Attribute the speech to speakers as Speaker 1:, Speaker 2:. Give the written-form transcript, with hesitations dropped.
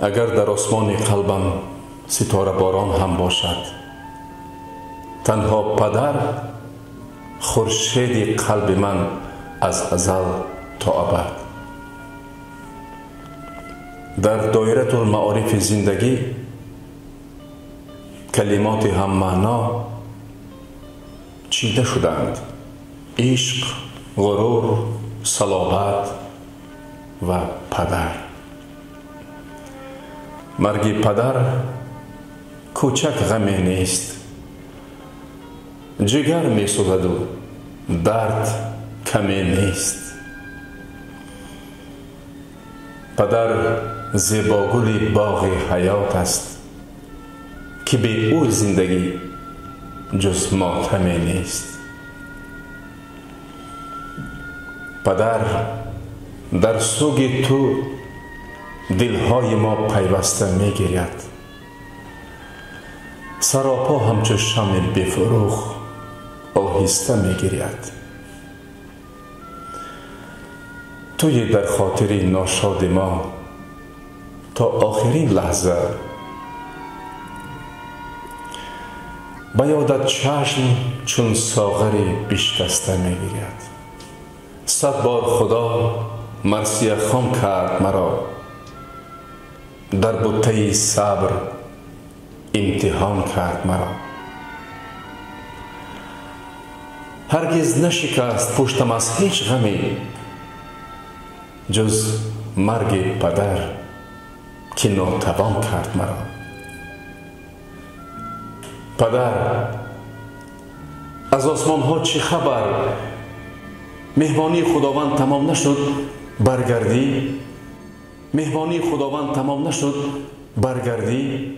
Speaker 1: اگر در آسمان قلبم ستاره باران هم باشد، تنها پدر خورشید قلب من از ازل تا ابد. در دایره المعارف زندگی کلمات هم معنا چیده شدند: عشق، غرور، صلابت و پدر. مرگ پدر کوچک غمی نیست، جگر می سوزد و درد کمی نیست. پدر زیباگل باغ حیات است که بی او زندگی جز ماتمی نیست. پدر در سوگ تو دلهای ما پیوسته می گیرد، سراپا همچو شمع بفروغ آهسته می گیرد. توی در خاطر ناشاد ما تا آخرین لحظه، به یادت چشم چون ساغر بشکسته می گیرد. 100 بار خدا مرثیه خام کرد مرا، در بوته صبر امتحان کرد مرا. هرگز نشکست پشتم از هیچ غمی جز مرگ پدر که ناتوان کرد مرا. پدر از آسمان ها چه خبر؟ مهمانی خداوند تمام نشد برگردی؟ مهمانی خداوند تمام نشد برگردی؟